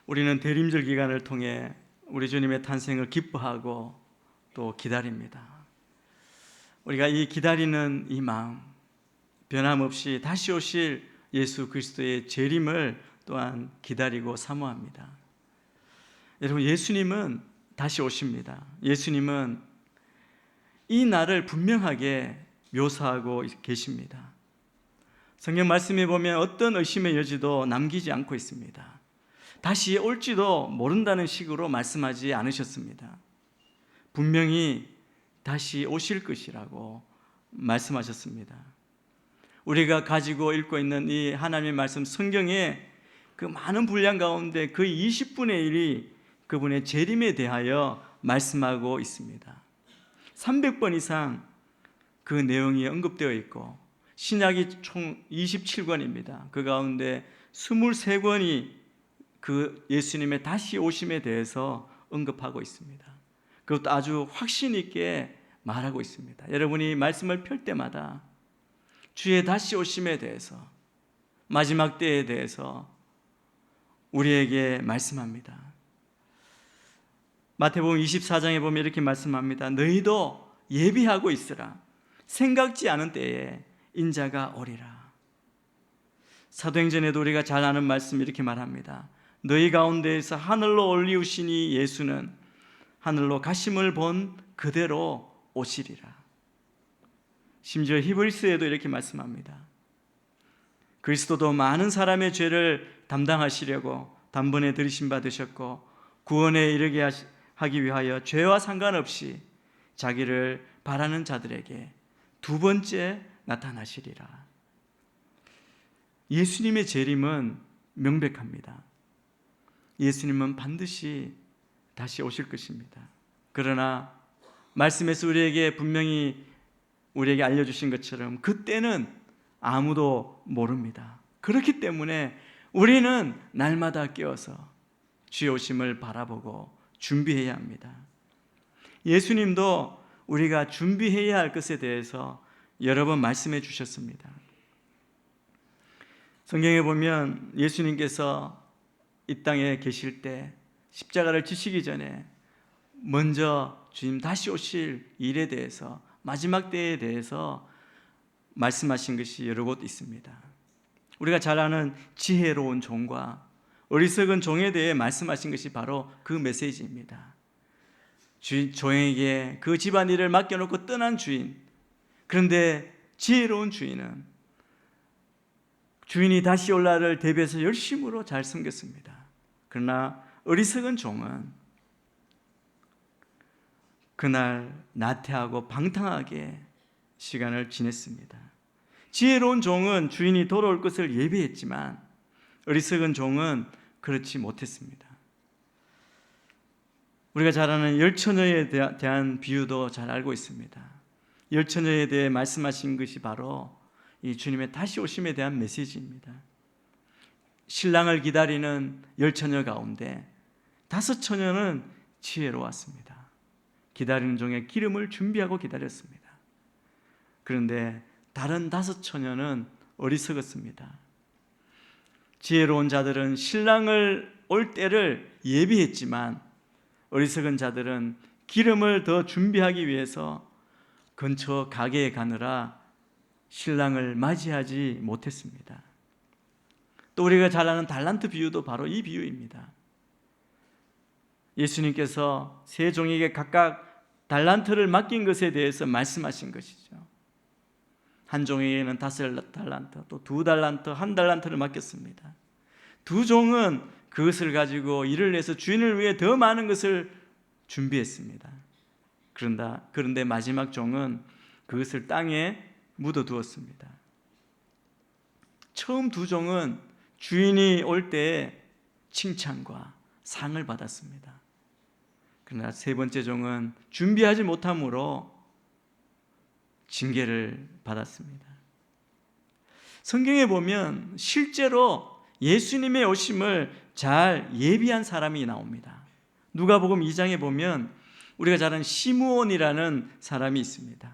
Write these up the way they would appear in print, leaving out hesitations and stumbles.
우리는 대림절 기간을 통해 우리 주님의 탄생을 기뻐하고 또 기다립니다. 우리가 이 기다리는 이 마음, 변함없이 다시 오실 예수 그리스도의 재림을 또한 기다리고 사모합니다. 여러분, 예수님은 다시 오십니다. 예수님은 이 날을 분명하게 묘사하고 계십니다. 성경 말씀에 보면 어떤 의심의 여지도 남기지 않고 있습니다. 다시 올지도 모른다는 식으로 말씀하지 않으셨습니다. 분명히 다시 오실 것이라고 말씀하셨습니다. 우리가 가지고 읽고 있는 이 하나님의 말씀 성경에 그 많은 분량 가운데 거의 20분의 1이 그분의 재림에 대하여 말씀하고 있습니다. 300번 이상 그 내용이 언급되어 있고 신약이 총 27권입니다. 그 가운데 23권이 그 예수님의 다시 오심에 대해서 언급하고 있습니다. 그것도 아주 확신 있게 말하고 있습니다. 여러분이 말씀을 펼 때마다 주의 다시 오심에 대해서, 마지막 때에 대해서 우리에게 말씀합니다. 마태복음 24장에 보면 이렇게 말씀합니다. 너희도 예비하고 있으라. 생각지 않은 때에 인자가 오리라. 사도행전에도 우리가 잘 아는 말씀 이렇게 말합니다. 너희 가운데에서 하늘로 올리우신 이 예수는 하늘로 가심을 본 그대로 오시리라. 심지어 히브리서에도 이렇게 말씀합니다. 그리스도도 많은 사람의 죄를 담당하시려고 단번에 들이심 받으셨고 구원에 이르게 하기 위하여 죄와 상관없이 자기를 바라는 자들에게 두 번째 나타나시리라. 예수님의 재림은 명백합니다. 예수님은 반드시 다시 오실 것입니다. 그러나 말씀에서 분명히 우리에게 알려주신 것처럼 그때는 아무도 모릅니다. 그렇기 때문에 우리는 날마다 깨어서 주의 오심을 바라보고 준비해야 합니다. 예수님도 우리가 준비해야 할 것에 대해서 여러 번 말씀해 주셨습니다. 성경에 보면 예수님께서 이 땅에 계실 때 십자가를 지시기 전에 먼저 주님 다시 오실 일에 대해서, 마지막 때에 대해서 말씀하신 것이 여러 곳 있습니다. 우리가 잘 아는 지혜로운 종과 어리석은 종에 대해 말씀하신 것이 바로 그 메시지입니다. 종에게 그 집안일을 맡겨놓고 떠난 주인, 그런데 지혜로운 주인은 주인이 다시 올 날을 대비해서 열심으로 잘 섬겼습니다. 그러나 어리석은 종은 그날 나태하고 방탕하게 시간을 지냈습니다. 지혜로운 종은 주인이 돌아올 것을 예비했지만 어리석은 종은 그렇지 못했습니다. 우리가 잘 아는 열처녀에 대한 비유도 잘 알고 있습니다. 열처녀에 대해 말씀하신 것이 바로 이 주님의 다시 오심에 대한 메시지입니다. 신랑을 기다리는 열처녀 가운데 5처녀는 지혜로웠습니다. 기다리는 종의 기름을 준비하고 기다렸습니다. 그런데 다른 5처녀는 어리석었습니다. 지혜로운 자들은 신랑을 올 때를 예비했지만 어리석은 자들은 기름을 더 준비하기 위해서 근처 가게에 가느라 신랑을 맞이하지 못했습니다. 또 우리가 잘 아는 달란트 비유도 바로 이 비유입니다. 예수님께서 세 종에게 각각 달란트를 맡긴 것에 대해서 말씀하신 것이죠. 한 종에게는 5달란트, 또 2달란트, 1달란트를 맡겼습니다. 두 종은 그것을 가지고 일을 내서 주인을 위해 더 많은 것을 준비했습니다. 그런데 마지막 종은 그것을 땅에 묻어두었습니다. 처음 두 종은 주인이 올 때 칭찬과 상을 받았습니다. 그러나 세 번째 종은 준비하지 못함으로 징계를 받았습니다. 성경에 보면 실제로 예수님의 오심을 잘 예비한 사람이 나옵니다. 누가복음 2장에 보면 우리가 잘 아는 시므온이라는 사람이 있습니다.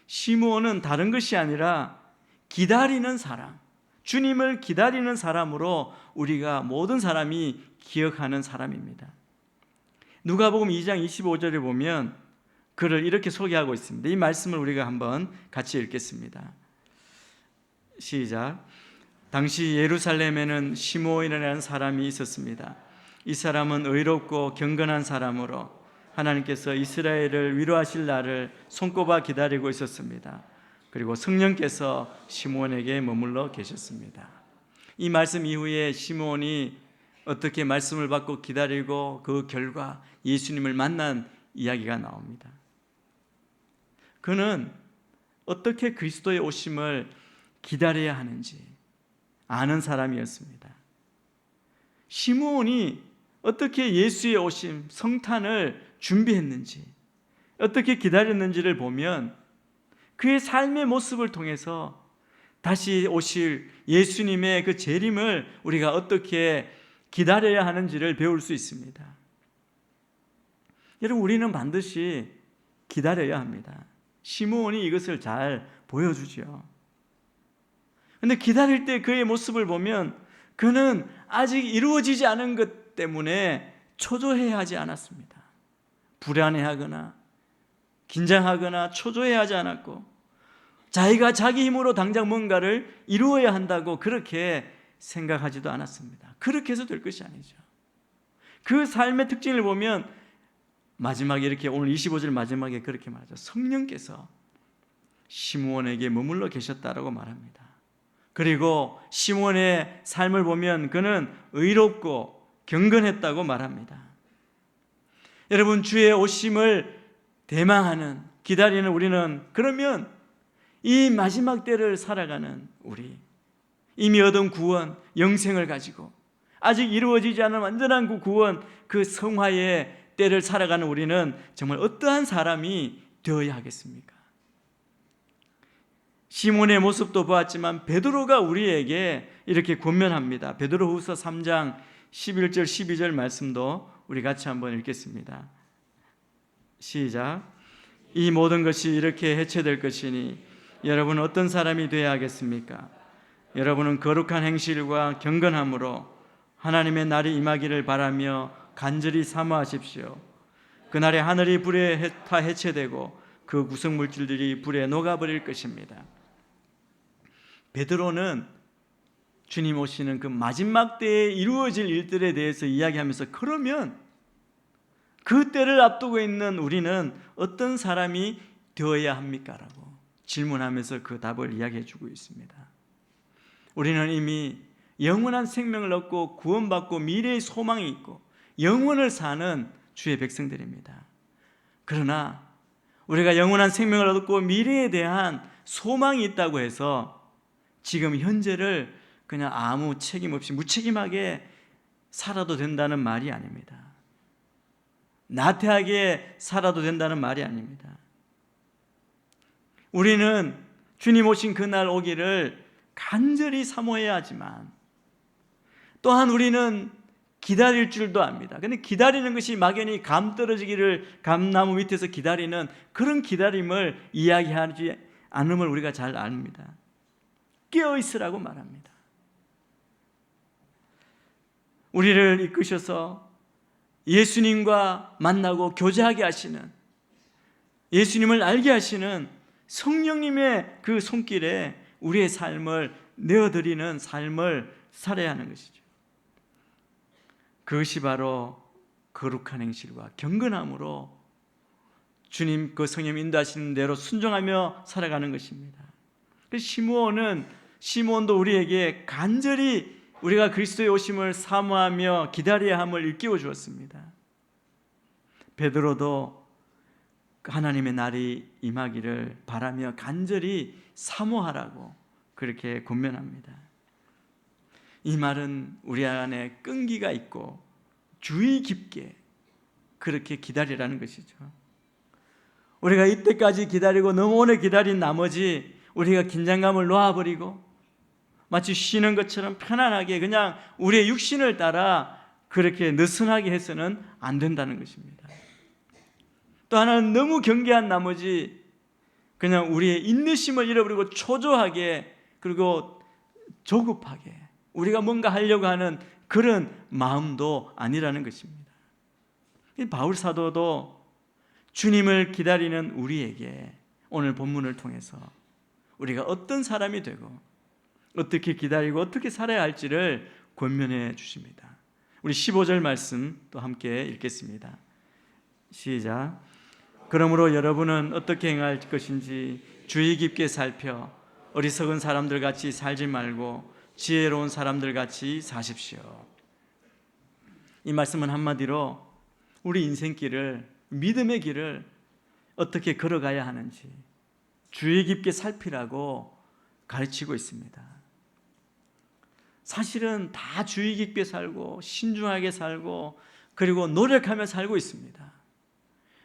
시므온은 다른 것이 아니라 기다리는 사람, 주님을 기다리는 사람으로 우리가 모든 사람이 기억하는 사람입니다. 누가복음 2장 25절에 보면 그를 이렇게 소개하고 있습니다. 이 말씀을 우리가 한번 같이 읽겠습니다. 시작. 당시 예루살렘에는 시므온이라는 사람이 있었습니다. 이 사람은 의롭고 경건한 사람으로 하나님께서 이스라엘을 위로하실 날을 손꼽아 기다리고 있었습니다. 그리고 성령께서 시므온에게 머물러 계셨습니다. 이 말씀 이후에 시므온이 어떻게 말씀을 받고 기다리고 그 결과 예수님을 만난 이야기가 나옵니다. 그는 어떻게 그리스도의 오심을 기다려야 하는지 아는 사람이었습니다. 시므온이 어떻게 예수의 오심, 성탄을 준비했는지, 어떻게 기다렸는지를 보면 그의 삶의 모습을 통해서 다시 오실 예수님의 그 재림을 우리가 어떻게 기다려야 하는지를 배울 수 있습니다. 여러분, 우리는 반드시 기다려야 합니다. 시므온이 이것을 잘 보여주죠. 그런데 기다릴 때 그의 모습을 보면 그는 아직 이루어지지 않은 것 때문에 초조해야 하지 않았습니다. 불안해하거나 긴장하거나 초조해하지 않았고, 자기가 자기 힘으로 당장 뭔가를 이루어야 한다고 그렇게 생각하지도 않았습니다. 그렇게 해서 될 것이 아니죠. 그 삶의 특징을 보면 마지막에 이렇게, 오늘 25절 마지막에 그렇게 말하죠. 성령께서 시므온에게 머물러 계셨다라고 말합니다. 그리고 시므온의 삶을 보면 그는 의롭고 경건했다고 말합니다. 여러분, 주의 오심을 대망하는, 기다리는 우리는 그러면 이 마지막 때를 살아가는 우리, 이미 얻은 구원, 영생을 가지고 아직 이루어지지 않은 완전한 그 구원, 그 성화의 때를 살아가는 우리는 정말 어떠한 사람이 되어야 하겠습니까? 시몬의 모습도 보았지만 베드로가 우리에게 이렇게 권면합니다. 베드로후서 3장 11절 12절 말씀도 우리 같이 한번 읽겠습니다. 시작. 이 모든 것이 이렇게 해체될 것이니 여러분은 어떤 사람이 되어야 하겠습니까? 여러분은 거룩한 행실과 경건함으로 하나님의 날이 임하기를 바라며 간절히 사모하십시오. 그날에 하늘이 불에 다 해체되고 그 구성물질들이 불에 녹아버릴 것입니다. 베드로는 주님 오시는 그 마지막 때에 이루어질 일들에 대해서 이야기하면서, 그러면 그 때를 앞두고 있는 우리는 어떤 사람이 되어야 합니까? 라고 질문하면서 그 답을 이야기해 주고 있습니다. 우리는 이미 영원한 생명을 얻고 구원받고 미래의 소망이 있고 영원을 사는 주의 백성들입니다. 그러나 우리가 영원한 생명을 얻고 미래에 대한 소망이 있다고 해서 지금 현재를 그냥 아무 책임 없이 무책임하게 살아도 된다는 말이 아닙니다. 나태하게 살아도 된다는 말이 아닙니다. 우리는 주님 오신 그날 오기를 간절히 사모해야 하지만 또한 우리는 기다릴 줄도 압니다. 근데 기다리는 것이 막연히 감 떨어지기를 감나무 밑에서 기다리는 그런 기다림을 이야기하지 않음을 우리가 잘 압니다. 깨어있으라고 말합니다. 우리를 이끄셔서 예수님과 만나고 교제하게 하시는, 예수님을 알게 하시는 성령님의 그 손길에 우리의 삶을 내어드리는 삶을 살아야 하는 것이죠. 그것이 바로 거룩한 행실과 경건함으로 주님 그 성령 인도하시는 대로 순종하며 살아가는 것입니다. 시므온도 우리에게 간절히 우리가 그리스도의 오심을 사모하며 기다려야 함을 일깨워 주었습니다. 베드로도 하나님의 날이 임하기를 바라며 간절히 사모하라고 그렇게 권면합니다. 이 말은 우리 안에 끈기가 있고 주의 깊게 그렇게 기다리라는 것이죠. 우리가 이때까지 기다리고 너무 오래 기다린 나머지 우리가 긴장감을 놓아버리고 마치 쉬는 것처럼 편안하게 그냥 우리의 육신을 따라 그렇게 느슨하게 해서는 안 된다는 것입니다. 또 하나는 너무 경계한 나머지 그냥 우리의 인내심을 잃어버리고 초조하게, 그리고 조급하게 우리가 뭔가 하려고 하는 그런 마음도 아니라는 것입니다. 바울 사도도 주님을 기다리는 우리에게 오늘 본문을 통해서 우리가 어떤 사람이 되고 어떻게 기다리고 어떻게 살아야 할지를 권면해 주십니다. 우리 15절 말씀 또 함께 읽겠습니다. 시작. 그러므로 여러분은 어떻게 행할 것인지 주의 깊게 살펴 어리석은 사람들 같이 살지 말고 지혜로운 사람들 같이 사십시오. 이 말씀은 한마디로 우리 인생길을, 믿음의 길을 어떻게 걸어가야 하는지 주의 깊게 살피라고 가르치고 있습니다. 사실은 다 주의 깊게 살고 신중하게 살고 그리고 노력하며 살고 있습니다.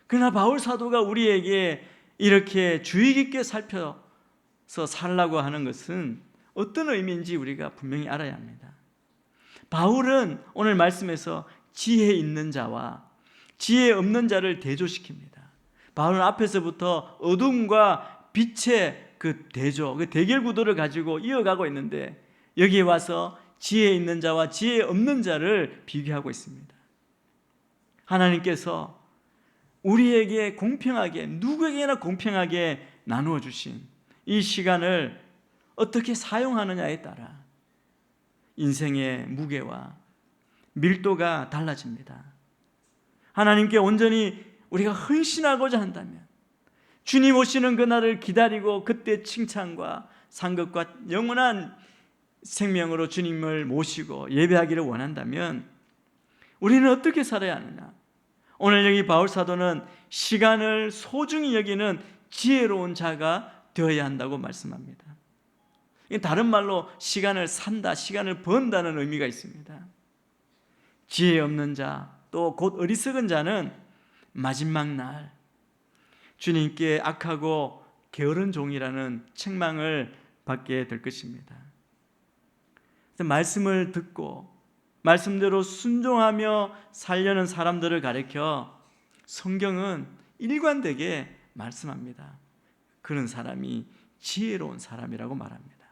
그러나 바울 사도가 우리에게 이렇게 주의 깊게 살펴서 살라고 하는 것은 어떤 의미인지 우리가 분명히 알아야 합니다. 바울은 오늘 말씀에서 지혜 있는 자와 지혜 없는 자를 대조시킵니다. 바울은 앞에서부터 어둠과 빛의 그 대조, 그 대결 구도를 가지고 이어가고 있는데 여기에 와서 지혜 있는 자와 지혜 없는 자를 비교하고 있습니다. 하나님께서 우리에게 공평하게, 누구에게나 공평하게 나누어 주신 이 시간을 어떻게 사용하느냐에 따라 인생의 무게와 밀도가 달라집니다. 하나님께 온전히 우리가 헌신하고자 한다면 주님 오시는 그날을 기다리고 그때 칭찬과 상급과 영원한 생명으로 주님을 모시고 예배하기를 원한다면 우리는 어떻게 살아야 하느냐? 오늘 여기 바울 사도는 시간을 소중히 여기는 지혜로운 자가 되어야 한다고 말씀합니다. 다른 말로 시간을 산다, 시간을 번다는 의미가 있습니다. 지혜 없는 자, 또 곧 어리석은 자는 마지막 날 주님께 악하고 게으른 종이라는 책망을 받게 될 것입니다. 말씀을 듣고 말씀대로 순종하며 살려는 사람들을 가리켜 성경은 일관되게 말씀합니다. 그런 사람이 지혜로운 사람이라고 말합니다.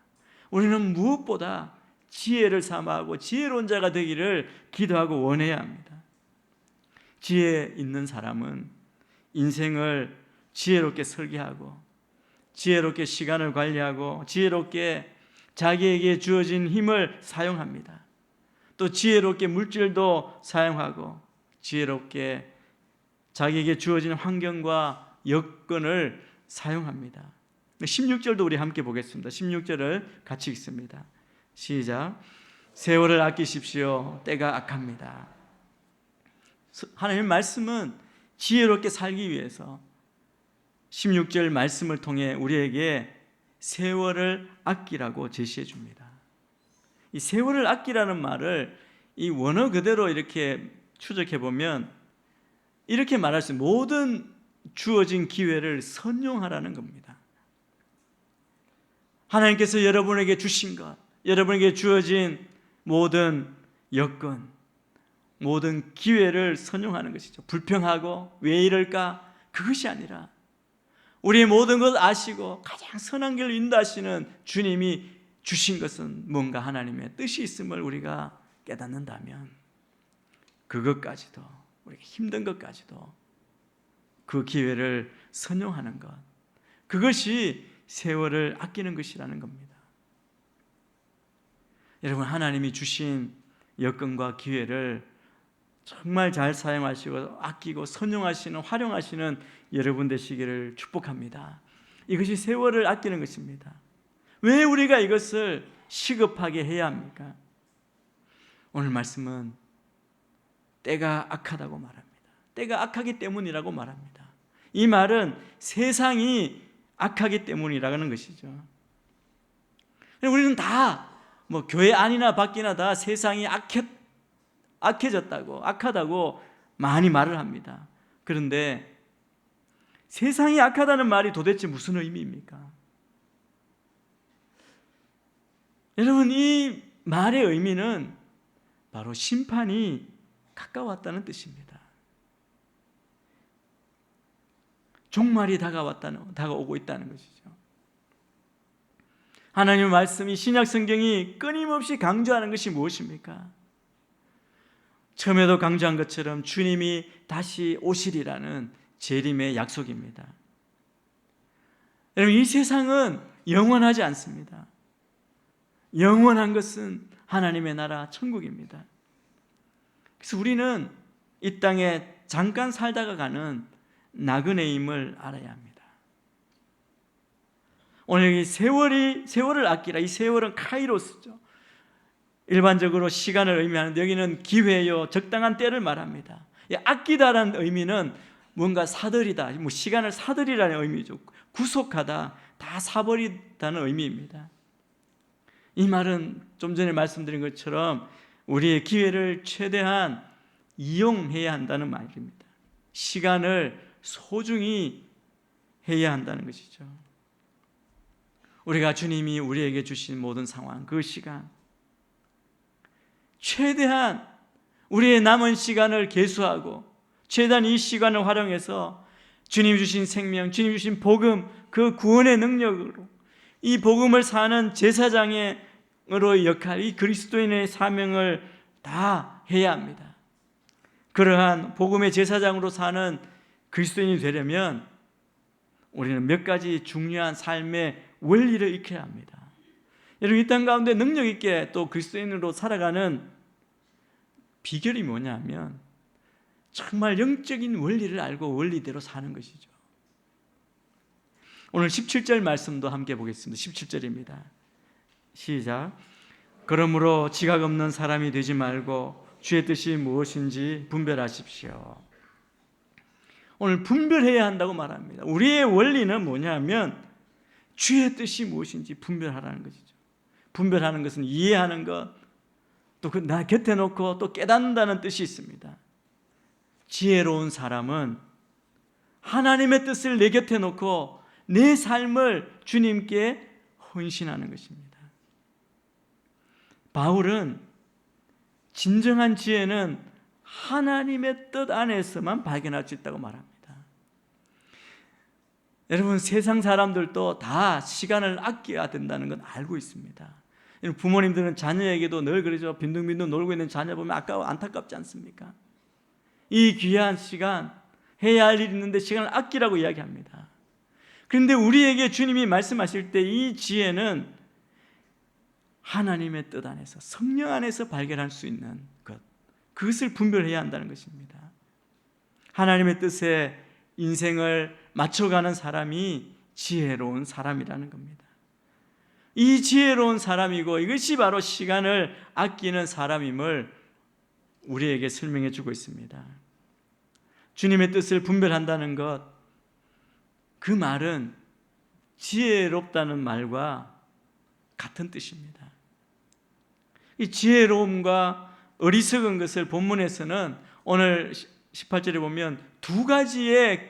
우리는 무엇보다 지혜를 삼아하고 지혜로운 자가 되기를 기도하고 원해야 합니다. 지혜 있는 사람은 인생을 지혜롭게 설계하고 지혜롭게 시간을 관리하고 지혜롭게 자기에게 주어진 힘을 사용합니다. 또 지혜롭게 물질도 사용하고 지혜롭게 자기에게 주어진 환경과 여건을 사용합니다. 16절도 우리 함께 보겠습니다. 16절을 같이 읽습니다. 시작. 세월을 아끼십시오. 때가 악합니다. 하나님의 말씀은 지혜롭게 살기 위해서 16절 말씀을 통해 우리에게 세월을 아끼라고 제시해 줍니다. 이 세월을 아끼라는 말을 이 원어 그대로 이렇게 추적해 보면 이렇게 말할 수 있는 모든 주어진 기회를 선용하라는 겁니다. 하나님께서 여러분에게 주신 것, 여러분에게 주어진 모든 여건, 모든 기회를 선용하는 것이죠. 불평하고 왜 이럴까? 그것이 아니라 우리의 모든 것 아시고 가장 선한 길로 인도하시는 주님이 주신 것은 뭔가 하나님의 뜻이 있음을 우리가 깨닫는다면 그것까지도, 우리가 힘든 것까지도 그 기회를 선용하는 것, 그것이 세월을 아끼는 것이라는 겁니다. 여러분, 하나님이 주신 여건과 기회를 정말 잘 사용하시고 아끼고 선용하시는, 활용하시는 여러분 되시기를 축복합니다. 이것이 세월을 아끼는 것입니다. 왜 우리가 이것을 시급하게 해야 합니까? 오늘 말씀은 때가 악하다고 말합니다. 때가 악하기 때문이라고 말합니다. 이 말은 세상이 악하기 때문이라는 것이죠. 우리는 다 교회 안이나 밖이나 다 세상이 악해졌다고, 악하다고 많이 말을 합니다. 그런데 세상이 악하다는 말이 도대체 무슨 의미입니까? 여러분, 이 말의 의미는 바로 심판이 가까웠다는 뜻입니다. 종말이 다가오고 있다는 것이죠. 하나님의 말씀이 신약 성경이 끊임없이 강조하는 것이 무엇입니까? 처음에도 강조한 것처럼 주님이 다시 오시리라는 재림의 약속입니다. 여러분, 이 세상은 영원하지 않습니다. 영원한 것은 하나님의 나라 천국입니다. 그래서 우리는 이 땅에 잠깐 살다가 가는 나그네임을 알아야 합니다. 오늘 이 세월을 아끼라. 이 세월은 카이로스죠. 일반적으로 시간을 의미하는데 여기는 기회요, 적당한 때를 말합니다. 아끼다라는 의미는 뭔가 사들이다, 시간을 사들이라는 의미죠. 구속하다, 다 사버리다는 의미입니다. 이 말은 좀 전에 말씀드린 것처럼 우리의 기회를 최대한 이용해야 한다는 말입니다. 시간을 소중히 해야 한다는 것이죠. 우리가 주님이 우리에게 주신 모든 상황, 그 시간 최대한 우리의 남은 시간을 계수하고 최대한 이 시간을 활용해서 주님 주신 생명, 주님 주신 복음, 그 구원의 능력으로 이 복음을 사는 제사장으로의 역할, 이 그리스도인의 사명을 다 해야 합니다. 그러한 복음의 제사장으로 사는 그리스도인이 되려면 우리는 몇 가지 중요한 삶의 원리를 익혀야 합니다. 여러분, 이 땅 가운데 능력 있게 또 그리스도인으로 살아가는 비결이 뭐냐면 정말 영적인 원리를 알고 원리대로 사는 것이죠. 오늘 17절 말씀도 함께 보겠습니다. 17절입니다. 시작. 그러므로 지각 없는 사람이 되지 말고 주의 뜻이 무엇인지 분별하십시오. 오늘 분별해야 한다고 말합니다. 우리의 원리는 뭐냐면 주의 뜻이 무엇인지 분별하라는 것이죠. 분별하는 것은 이해하는 것, 또 나 곁에 놓고 또 깨닫는다는 뜻이 있습니다. 지혜로운 사람은 하나님의 뜻을 내 곁에 놓고 내 삶을 주님께 헌신하는 것입니다. 바울은 진정한 지혜는 하나님의 뜻 안에서만 발견할 수 있다고 말합니다. 여러분, 세상 사람들도 다 시간을 아껴야 된다는 건 알고 있습니다. 부모님들은 자녀에게도 늘 그러죠. 빈둥빈둥 놀고 있는 자녀 보면 아까워, 안타깝지 않습니까? 이 귀한 시간, 해야 할 일이 있는데 시간을 아끼라고 이야기합니다. 그런데 우리에게 주님이 말씀하실 때 이 지혜는 하나님의 뜻 안에서, 성령 안에서 발견할 수 있는 것, 그것을 분별해야 한다는 것입니다. 하나님의 뜻에 인생을 맞춰가는 사람이 지혜로운 사람이라는 겁니다. 이 지혜로운 사람이고 이것이 바로 시간을 아끼는 사람임을 우리에게 설명해 주고 있습니다. 주님의 뜻을 분별한다는 것, 그 말은 지혜롭다는 말과 같은 뜻입니다. 이 지혜로움과 어리석은 것을 본문에서는 오늘 18절에 보면 두 가지의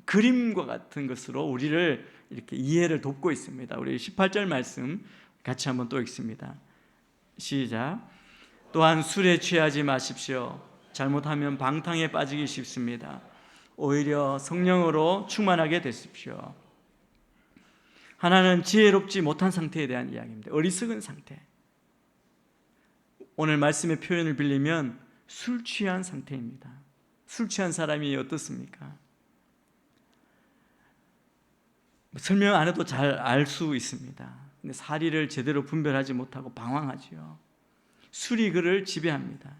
그림과 같은 것으로 우리를 이렇게 이해를 돕고 있습니다. 우리 18절 말씀 같이 한번 또 읽습니다. 시작. 또한 술에 취하지 마십시오. 잘못하면 방탕에 빠지기 쉽습니다. 오히려 성령으로 충만하게 되십시오. 하나는 지혜롭지 못한 상태에 대한 이야기입니다. 어리석은 상태. 오늘 말씀의 표현을 빌리면 술 취한 상태입니다. 술 취한 사람이 어떻습니까? 설명 안 해도 잘 알 수 있습니다. 근데 사리를 제대로 분별하지 못하고 방황하지요. 술이 그를 지배합니다.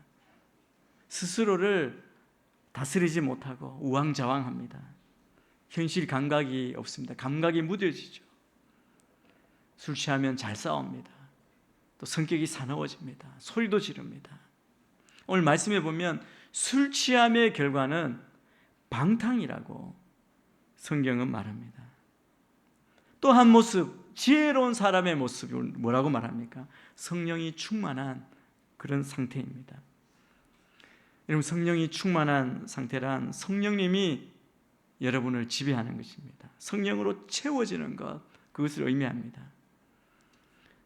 스스로를 다스리지 못하고 우왕좌왕합니다. 현실 감각이 없습니다. 감각이 무뎌지죠. 술 취하면 잘 싸웁니다. 또 성격이 사나워집니다. 소리도 지릅니다. 오늘 말씀해 보면 술 취함의 결과는 방탕이라고 성경은 말합니다. 또 한 모습, 지혜로운 사람의 모습을 뭐라고 말합니까? 성령이 충만한 그런 상태입니다. 여러분, 성령이 충만한 상태란 성령님이 여러분을 지배하는 것입니다. 성령으로 채워지는 것, 그것을 의미합니다.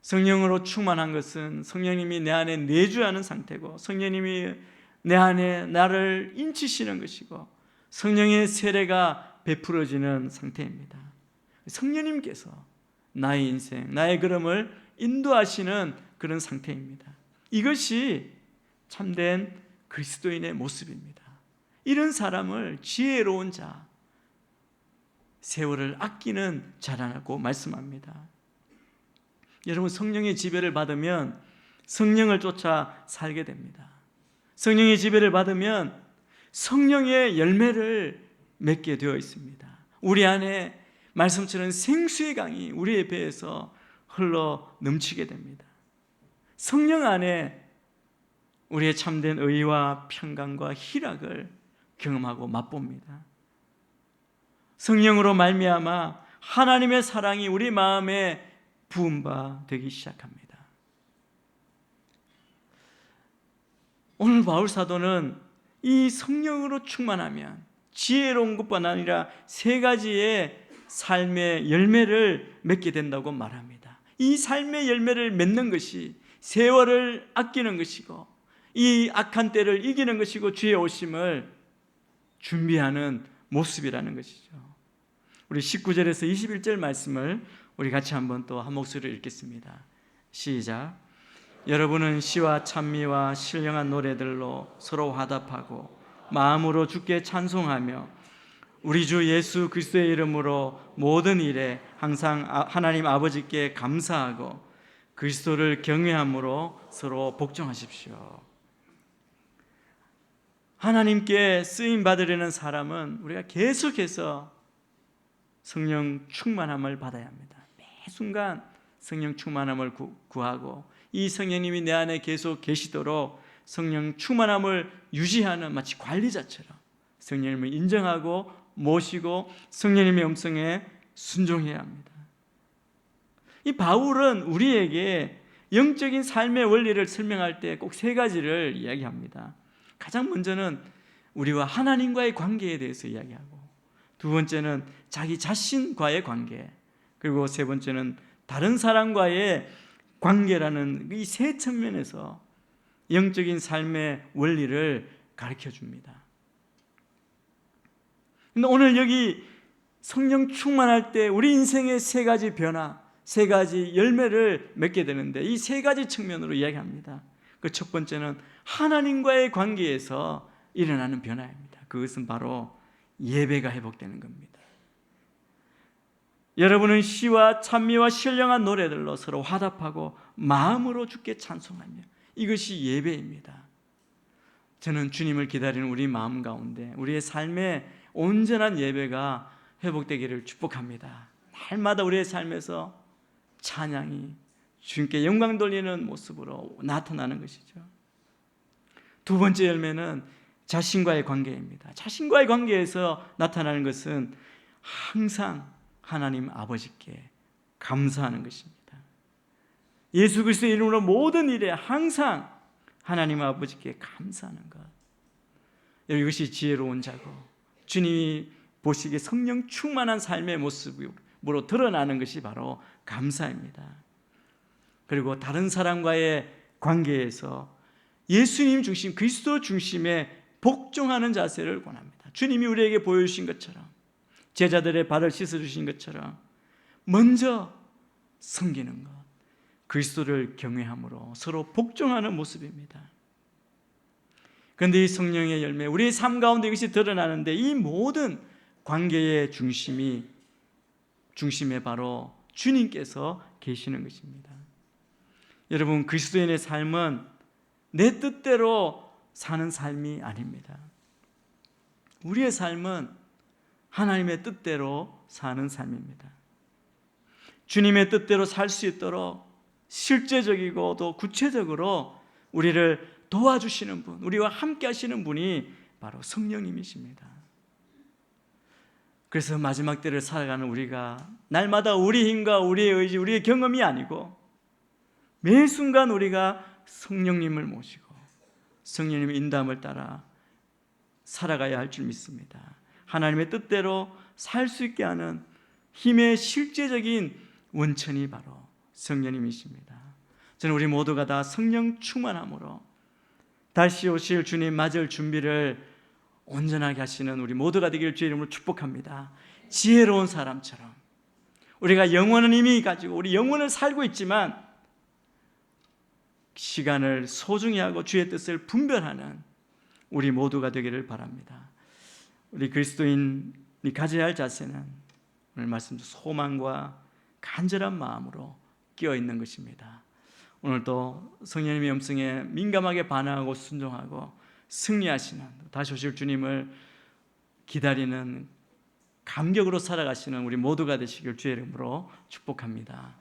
성령으로 충만한 것은 성령님이 내 안에 내주하는 상태고, 성령님이 내 안에 나를 인치시는 것이고, 성령의 세례가 베풀어지는 상태입니다. 성령님께서 나의 인생, 나의 걸음을 인도하시는 그런 상태입니다. 이것이 참된 그리스도인의 모습입니다. 이런 사람을 지혜로운 자, 세월을 아끼는 자라고 말씀합니다. 여러분, 성령의 지배를 받으면 성령을 쫓아 살게 됩니다. 성령의 지배를 받으면 성령의 열매를 맺게 되어 있습니다. 우리 안에 말씀처럼 생수의 강이 우리의 배에서 흘러 넘치게 됩니다. 성령 안에 우리의 참된 의와 평강과 희락을 경험하고 맛봅니다. 성령으로 말미암아 하나님의 사랑이 우리 마음에 부은 바 되기 시작합니다. 오늘 바울 사도는 이 성령으로 충만하면 지혜로운 것뿐 아니라 세 가지의 삶의 열매를 맺게 된다고 말합니다. 이 삶의 열매를 맺는 것이 세월을 아끼는 것이고 이 악한 때를 이기는 것이고 주의 오심을 준비하는 모습이라는 것이죠. 우리 19절에서 21절 말씀을 우리 같이 한번 또 한 목소리로 읽겠습니다. 시작. 여러분은 시와 찬미와 신령한 노래들로 서로 화답하고 마음으로 주께 찬송하며 우리 주 예수 그리스도의 이름으로 모든 일에 항상 하나님 아버지께 감사하고 그리스도를 경외함으로 서로 복종하십시오. 하나님께 쓰임 받으려는 사람은 우리가 계속해서 성령 충만함을 받아야 합니다. 매 순간 성령 충만함을 구하고 이 성령님이 내 안에 계속 계시도록 성령 충만함을 유지하는 마치 관리자처럼 성령님을 인정하고 모시고 성령님의 음성에 순종해야 합니다. 이 바울은 우리에게 영적인 삶의 원리를 설명할 때 꼭 세 가지를 이야기합니다. 가장 먼저는 우리와 하나님과의 관계에 대해서 이야기하고, 두 번째는 자기 자신과의 관계, 그리고 세 번째는 다른 사람과의 관계라는 이 세 측면에서 영적인 삶의 원리를 가르쳐 줍니다. 근데 오늘 여기 성령 충만할 때 우리 인생의 세 가지 변화, 세 가지 열매를 맺게 되는데 이 세 가지 측면으로 이야기합니다. 그 첫 번째는 하나님과의 관계에서 일어나는 변화입니다. 그것은 바로 예배가 회복되는 겁니다. 여러분은 시와 찬미와 신령한 노래들로 서로 화답하고 마음으로 주께 찬송하며, 이것이 예배입니다. 저는 주님을 기다리는 우리 마음 가운데 우리의 삶에 온전한 예배가 회복되기를 축복합니다. 날마다 우리의 삶에서 찬양이 주님께 영광 돌리는 모습으로 나타나는 것이죠. 두 번째 열매는 자신과의 관계입니다. 자신과의 관계에서 나타나는 것은 항상 하나님 아버지께 감사하는 것입니다. 예수 그리스도의 이름으로 모든 일에 항상 하나님 아버지께 감사하는 것, 이것이 지혜로운 자고 주님이 보시기에 성령 충만한 삶의 모습으로 드러나는 것이 바로 감사입니다. 그리고 다른 사람과의 관계에서 예수님 중심, 그리스도 중심의 복종하는 자세를 권합니다. 주님이 우리에게 보여주신 것처럼, 제자들의 발을 씻어주신 것처럼 먼저 섬기는 것, 그리스도를 경외함으로 서로 복종하는 모습입니다. 그런데 이 성령의 열매, 우리의 삶 가운데 이것이 드러나는데 이 모든 관계의 중심에 바로 주님께서 계시는 것입니다. 여러분, 그리스도인의 삶은 내 뜻대로 사는 삶이 아닙니다. 우리의 삶은 하나님의 뜻대로 사는 삶입니다. 주님의 뜻대로 살 수 있도록 실제적이고 또 구체적으로 우리를 도와주시는 분, 우리와 함께 하시는 분이 바로 성령님이십니다. 그래서 마지막 때를 살아가는 우리가 날마다 우리 힘과 우리의 의지, 우리의 경험이 아니고 매 순간 우리가 성령님을 모시고 성령님의 인도함을 따라 살아가야 할 줄 믿습니다. 하나님의 뜻대로 살 수 있게 하는 힘의 실제적인 원천이 바로 성령님이십니다. 저는 우리 모두가 다 성령 충만함으로 다시 오실 주님 맞을 준비를 온전하게 하시는 우리 모두가 되기를 주의 이름으로 축복합니다. 지혜로운 사람처럼 우리가 영원한 의미 가지고 우리 영혼을 살고 있지만 시간을 소중히 하고 주의 뜻을 분별하는 우리 모두가 되기를 바랍니다. 우리 그리스도인이 가져야 할 자세는 오늘 말씀 소망과 간절한 마음으로 끼어 있는 것입니다. 오늘도 성령님의 음성에 민감하게 반응하고 순종하고 승리하시는, 다시 오실 주님을 기다리는 감격으로 살아가시는 우리 모두가 되시길 주의 이름으로 축복합니다.